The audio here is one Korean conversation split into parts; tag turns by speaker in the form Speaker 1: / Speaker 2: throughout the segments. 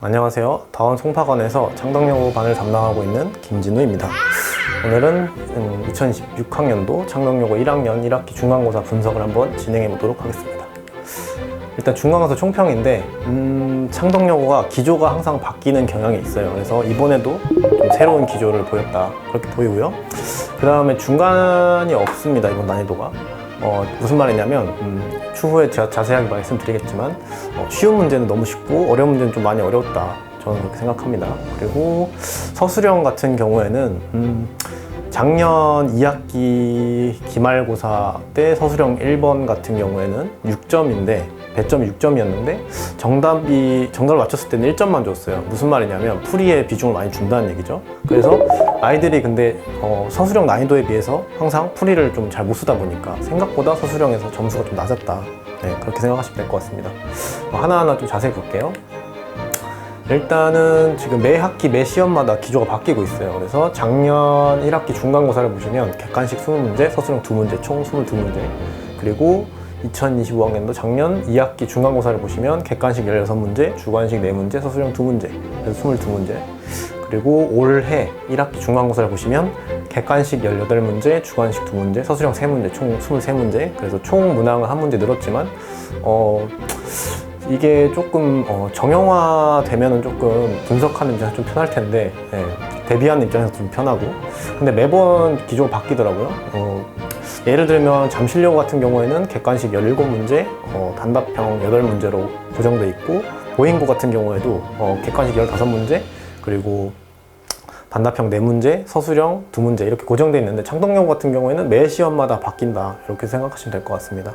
Speaker 1: 안녕하세요. 다원 송파관에서 창덕여고반을 담당하고 있는 김진우입니다. 오늘은 2026학년도 창덕여고 1학년 1학기 중간고사 분석을 한번 진행해 보도록 하겠습니다. 일단 중간고사 총평인데 창덕여고가 기조가 항상 바뀌는 경향이 있어요. 그래서 이번에도 좀 새로운 기조를 보였다 그렇게 보이고요. 그 다음에 중간이 없습니다. 이번 난이도가 무슨 말이냐면 추후에 제가 자세하게 말씀드리겠지만 쉬운 문제는 너무 쉽고 어려운 문제는 좀 많이 어려웠다, 저는 그렇게 생각합니다. 그리고 서술형 같은 경우에는 작년 2학기 기말고사 때 서술형 1번 같은 경우에는 6점인데 배점이 6점이었는데 정답을 맞췄을 때는 1점만 줬어요. 무슨 말이냐면 풀이에 비중을 많이 준다는 얘기죠. 그래서 아이들이 근데 서술형 난이도에 비해서 항상 풀이를 좀 잘 못 쓰다 보니까 생각보다 서술형에서 점수가 좀 낮았다, 그렇게 생각하시면 될 것 같습니다. 하나하나 좀 자세히 볼게요. 일단은 지금 매 학기 매 시험마다 기조가 바뀌고 있어요. 그래서 작년 1학기 중간고사를 보시면 객관식 20문제, 서술형 2문제, 총 22문제. 그리고 2025학년도 작년 2학기 중간고사를 보시면 객관식 16문제, 주관식 4문제, 서술형 2문제, 그래서 22문제. 그리고 올해 1학기 중간고사를 보시면 객관식 18문제, 주관식 2문제, 서술형 3문제, 총 23문제. 그래서 총 문항은 1문제 늘었지만 이게 조금 정형화 되면은 조금 분석하는 입장에서 좀 편할 텐데, 대비하는 입장에서 좀 편하고. 근데 매번 기조가 바뀌더라고요. 예를 들면 잠실여고 같은 경우에는 객관식 17문제, 단답형 8문제로 고정돼 있고, 보행고 같은 경우에도 객관식 15문제, 그리고 단답형 4문제, 서술형 2문제 이렇게 고정돼 있는데, 창덕여고 같은 경우에는 매 시험마다 바뀐다, 이렇게 생각하시면 될 것 같습니다.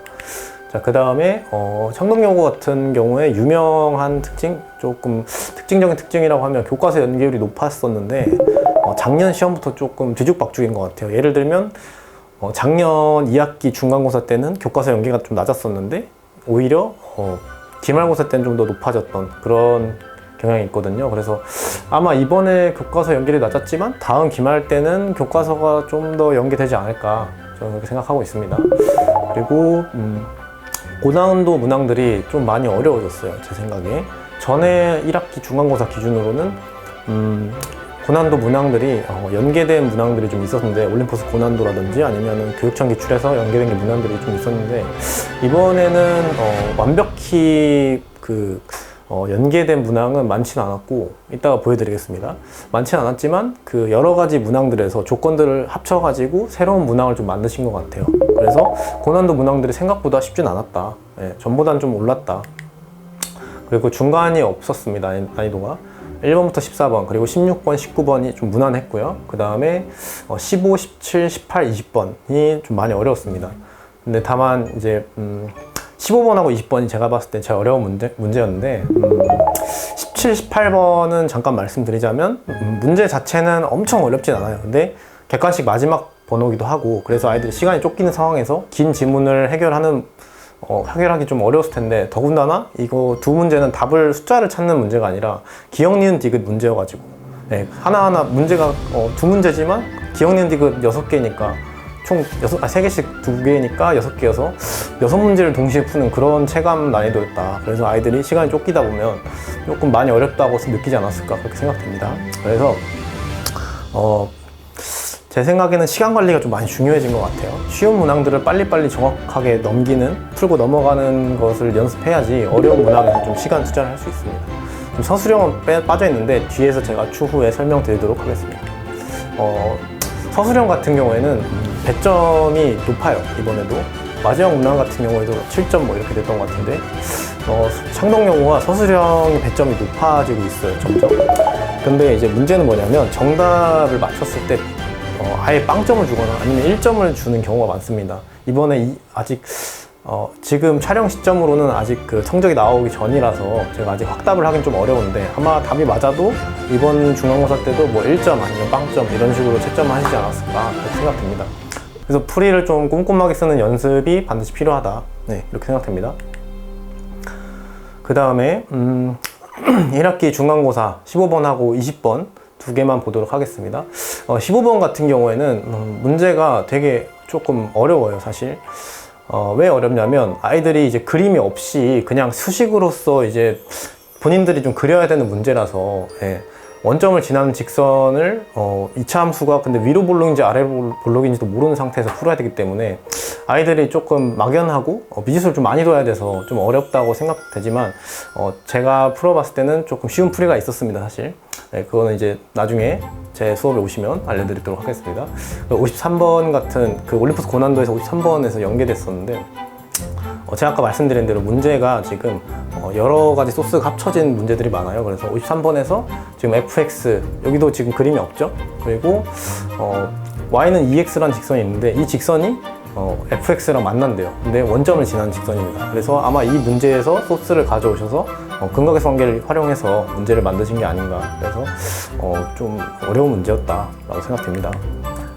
Speaker 1: 자, 그 다음에 창덕여고 같은 경우에 유명한 특징, 조금 특징적인 특징이라고 하면 교과서 연계율이 높았었는데 작년 시험부터 조금 뒤죽박죽인 것 같아요. 예를 들면 작년 2학기 중간고사 때는 교과서 연계가 좀 낮았었는데 오히려 기말고사 때는 좀 더 높아졌던 그런 경향이 있거든요. 그래서 아마 이번에 교과서 연계율이 낮았지만 다음 기말 때는 교과서가 좀 더 연계되지 않을까, 저는 그렇게 생각하고 있습니다. 그리고 고난도 문항들이 좀 많이 어려워졌어요, 제 생각에. 전에 1학기 중간고사 기준으로는 고난도 문항들이 연계된 문항들이 좀 있었는데, 올림포스 고난도라든지 아니면 교육청 기출에서 연계된 게 문항들이 좀 있었는데, 이번에는 완벽히 연계된 문항은 많지는 않았고, 이따가 보여드리겠습니다. 많지는 않았지만 그 여러 가지 문항들에서 조건들을 합쳐가지고 새로운 문항을 좀 만드신 것 같아요. 그래서 고난도 문항들이 생각보다 쉽진 않았다, 전보다는 좀 올랐다. 그리고 중간이 없었습니다, 난이도가. 1번부터 14번, 그리고 16번, 19번이 좀 무난했고요. 그 다음에 15, 17, 18, 20번이 좀 많이 어려웠습니다. 근데 다만 이제 15번하고 20번이 제가 봤을 때 제일 어려운 문제였는데 17, 18번은 잠깐 말씀드리자면 문제 자체는 엄청 어렵진 않아요. 근데 객관식 마지막 번호기도 하고, 그래서 아이들이 시간이 쫓기는 상황에서 긴 지문을 해결하기 좀 어려웠을 텐데, 더군다나 이거 두 문제는 숫자를 찾는 문제가 아니라 기억, 니은, 디귿 문제여가지고 하나하나 문제가 두 문제지만 기억, 니은, 디귿 6개니까 총 3개씩 2개니까 6개여서 6문제를 동시에 푸는 그런 체감 난이도였다. 그래서 아이들이 시간이 쫓기다 보면 조금 많이 어렵다고 느끼지 않았을까, 그렇게 생각됩니다. 그래서 제 생각에는 시간 관리가 좀 많이 중요해진 것 같아요. 쉬운 문항들을 빨리빨리 정확하게 풀고 넘어가는 것을 연습해야지 어려운 문항에는 좀 시간 투자를 할 수 있습니다. 좀 서술형은 빠져있는데 뒤에서 제가 추후에 설명드리도록 하겠습니다. 서술형 같은 경우에는 배점이 높아요. 이번에도 마지막 문항 같은 경우에도 7점 이렇게 됐던 것 같은데 창덕여고가 서술형의 배점이 높아지고 있어요, 점점. 근데 이제 문제는 뭐냐면 정답을 맞췄을 때 아예 빵점을 주거나 아니면 1점을 주는 경우가 많습니다. 이번에 아직 지금 촬영 시점으로는 아직 그 성적이 나오기 전이라서 제가 아직 확답을 하긴 좀 어려운데, 아마 답이 맞아도 이번 중간고사 때도 1점 아니면 빵점 이런 식으로 채점을 하시지 않았을까, 그렇게 생각됩니다. 그래서 풀이를 좀 꼼꼼하게 쓰는 연습이 반드시 필요하다, 이렇게 생각됩니다. 그 다음에 1학기 중간고사 15번하고 20번 두 개만 보도록 하겠습니다. 15번 같은 경우에는 문제가 되게 조금 어려워요, 사실. 왜 어렵냐면 아이들이 이제 그림이 없이 그냥 수식으로서 이제 본인들이 좀 그려야 되는 문제라서 예, 원점을 지나는 직선을 2차 함수가 근데 위로 볼록인지 아래 볼록인지도 모르는 상태에서 풀어야 되기 때문에 아이들이 조금 막연하고 미지수를 좀 많이 둬야 돼서 좀 어렵다고 생각되지만 제가 풀어봤을 때는 조금 쉬운 풀이가 있었습니다, 사실. 네, 그거는 이제 나중에 제 수업에 오시면 알려드리도록 하겠습니다. 53번 같은 그 올림푸스 고난도에서 53번에서 연계됐었는데 제가 아까 말씀드린 대로 문제가 지금 여러 가지 소스가 합쳐진 문제들이 많아요. 그래서 53번에서 지금 fx 여기도 지금 그림이 없죠. 그리고 y는 2x라는 직선이 있는데 이 직선이 fx랑 만난대요. 근데 원점을 지나는 직선입니다. 그래서 아마 이 문제에서 소스를 가져오셔서 근각의 관계를 활용해서 문제를 만드신 게 아닌가. 그래서 좀 어려운 문제였다라고 생각됩니다.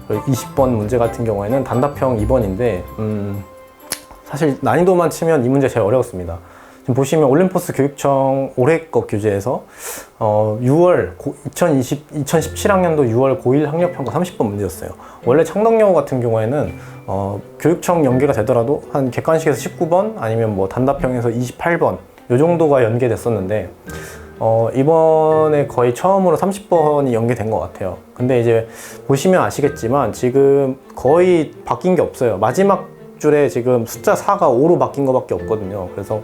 Speaker 1: 20번 문제 같은 경우에는 단답형 2번인데 사실 난이도만 치면 이 문제 제일 어려웠습니다. 지금 보시면 올림포스 교육청 올해 거 교재에서 2017학년도 6월 고1 학력평가 30번 문제였어요. 원래 창덕여고 같은 경우에는 교육청 연계가 되더라도 한 객관식에서 19번 아니면 뭐 단답형에서 28번 요 정도가 연계됐었는데 이번에 거의 처음으로 30번이 연계된 것 같아요. 근데 이제 보시면 아시겠지만 지금 거의 바뀐 게 없어요. 마지막 줄에 지금 숫자 4가 5로 바뀐 것밖에 없거든요. 그래서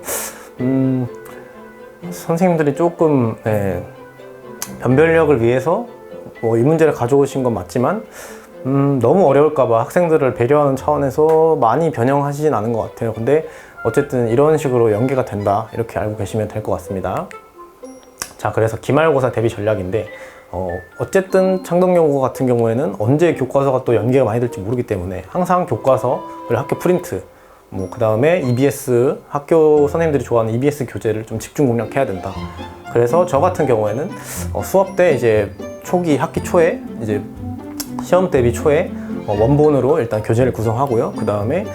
Speaker 1: 선생님들이 조금 변별력을 위해서 이 문제를 가져오신 건 맞지만 너무 어려울까봐 학생들을 배려하는 차원에서 많이 변형하시진 않은 것 같아요. 근데 어쨌든 이런 식으로 연계가 된다 이렇게 알고 계시면 될 것 같습니다. 자, 그래서 기말고사 대비 전략인데 어쨌든 창덕여고 같은 경우에는 언제 교과서가 또 연계가 많이 될지 모르기 때문에 항상 교과서를 학교 프린트 그 다음에 EBS 학교 선생님들이 좋아하는 EBS 교재를 좀 집중 공략해야 된다. 그래서 저 같은 경우에는 수업 때 이제 초기 학기 초에 이제 시험 대비 초에 원본으로 일단 교재를 구성하고요. 그 다음에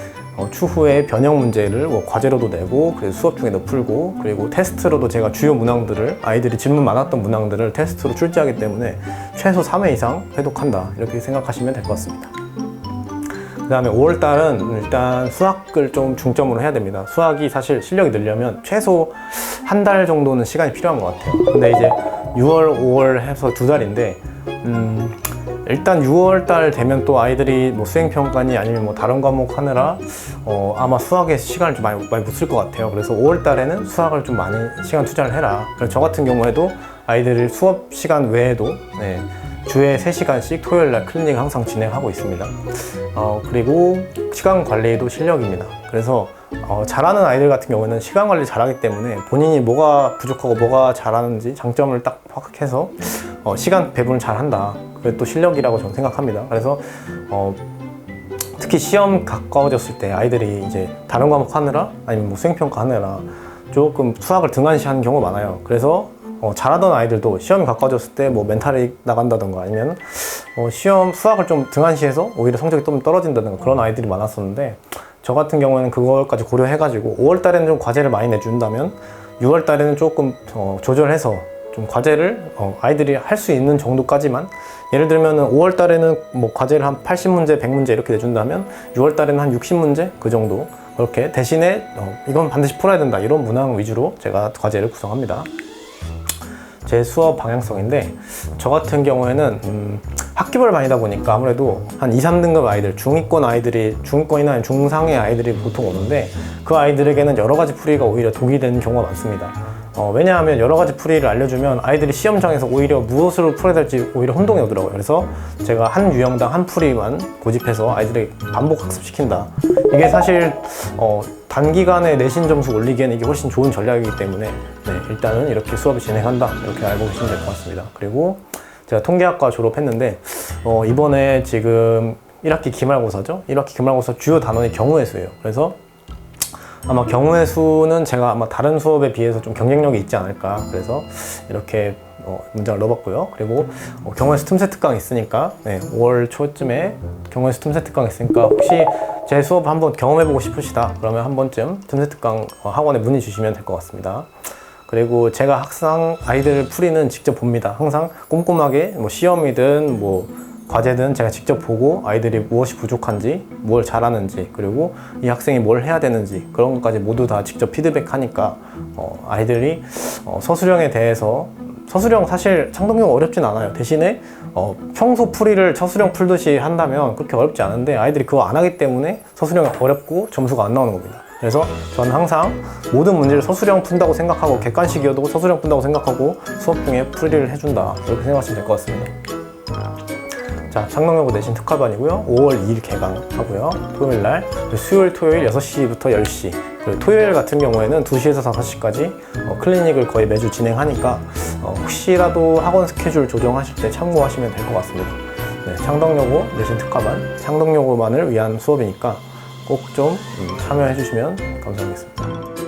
Speaker 1: 추후에 변형 문제를 과제로도 내고 그리고 수업 중에도 풀고 그리고 테스트로도 제가 주요 문항들을 아이들이 질문 많았던 문항들을 테스트로 출제하기 때문에 최소 3회 이상 회독한다 이렇게 생각하시면 될 것 같습니다. 그 다음에 5월달은 일단 수학을 좀 중점으로 해야 됩니다. 수학이 사실 실력이 늘려면 최소 한 달 정도는 시간이 필요한 것 같아요. 근데 이제 6월, 5월 해서 2달인데 일단 6월달 되면 또 아이들이 뭐 수행평가니 아니면 뭐 다른 과목 하느라 아마 수학에 시간을 좀 많이 못 쓸 것 같아요. 그래서 5월달에는 수학을 좀 많이 시간 투자를 해라. 그래서 저 같은 경우에도 아이들 수업 시간 외에도 주에 3시간씩 토요일날 클리닉을 항상 진행하고 있습니다. 그리고 시간 관리도 실력입니다. 그래서 잘하는 아이들 같은 경우는 시간 관리 잘하기 때문에 본인이 뭐가 부족하고 뭐가 잘하는지 장점을 딱 파악해서 시간 배분을 잘한다. 그게 또 실력이라고 저는 생각합니다. 그래서 특히 시험 가까워졌을 때 아이들이 이제 다른 과목 하느라 아니면 뭐 수행평가 하느라 조금 수학을 등한시하는 경우가 많아요. 그래서 잘하던 아이들도 시험이 가까워졌을 때 뭐 멘탈이 나간다던가 아니면 시험 수학을 좀 등한시해서 오히려 성적이 좀 떨어진다던가 그런 아이들이 많았었는데 저 같은 경우에는 그걸까지 고려해가지고 5월 달에는 좀 과제를 많이 내준다면 6월 달에는 조금 조절해서 좀 과제를 아이들이 할 수 있는 정도까지만 예를 들면 5월 달에는 뭐 과제를 한 80문제, 100문제 이렇게 내준다면 6월 달에는 한 60문제 그 정도 그렇게 대신에 이건 반드시 풀어야 된다 이런 문항 위주로 제가 과제를 구성합니다. 제 수업 방향성인데 저 같은 경우에는 학기별 반이다 보니까 아무래도 한 2, 3등급 아이들 중위권이나 아니면 중상의 아이들이 보통 오는데 그 아이들에게는 여러 가지 풀이가 오히려 독이 되는 경우가 많습니다. 왜냐하면 여러 가지 풀이를 알려주면 아이들이 시험장에서 오히려 무엇으로 풀어야 될지 오히려 혼동이 오더라고요. 그래서 제가 한 유형당 한 풀이만 고집해서 아이들에게 반복 학습시킨다. 이게 사실 단기간에 내신 점수 올리기에는 이게 훨씬 좋은 전략이기 때문에 일단은 이렇게 수업을 진행한다 이렇게 알고 계시면 될 것 같습니다. 그리고 제가 통계학과 졸업했는데 이번에 지금 1학기 기말고사죠. 1학기 기말고사 주요 단원이 경우의 수예요. 그래서 아마 경우의 수는 제가 아마 다른 수업에 비해서 좀 경쟁력이 있지 않을까 그래서 이렇게 문장을 넣어봤고요. 그리고 경우의 수 틈새 특강 있으니까 5월 초쯤에 경우의 수 틈새 특강 있으니까 혹시 제 수업 한번 경험해보고 싶으시다 그러면 한 번쯤 틈새 특강 학원에 문의 주시면 될 것 같습니다. 그리고 제가 항상 아이들 풀이는 직접 봅니다. 항상 꼼꼼하게 뭐 시험이든 뭐 과제는 제가 직접 보고 아이들이 무엇이 부족한지, 뭘 잘하는지, 그리고 이 학생이 뭘 해야 되는지 그런 것까지 모두 다 직접 피드백하니까 아이들이 서술형에 대해서 서술형 사실 창동용 어렵진 않아요. 대신에 평소 풀이를 서술형 풀듯이 한다면 그렇게 어렵지 않은데 아이들이 그거 안 하기 때문에 서술형이 어렵고 점수가 안 나오는 겁니다. 그래서 저는 항상 모든 문제를 서술형 푼다고 생각하고 객관식이어도 서술형 푼다고 생각하고 수업 중에 풀이를 해준다, 이렇게 생각하시면 될 것 같습니다. 자, 창동여고 내신 특화반이고요. 5월 2일 개강하고요. 토요일날, 수요일, 토요일 6시부터 10시. 그리고 토요일 같은 경우에는 2시에서 5시까지 클리닉을 거의 매주 진행하니까 혹시라도 학원 스케줄 조정하실 때 참고하시면 될 것 같습니다. 네, 창동여고 내신 특화반, 창동여고만을 위한 수업이니까 꼭 좀 참여해 주시면 감사하겠습니다.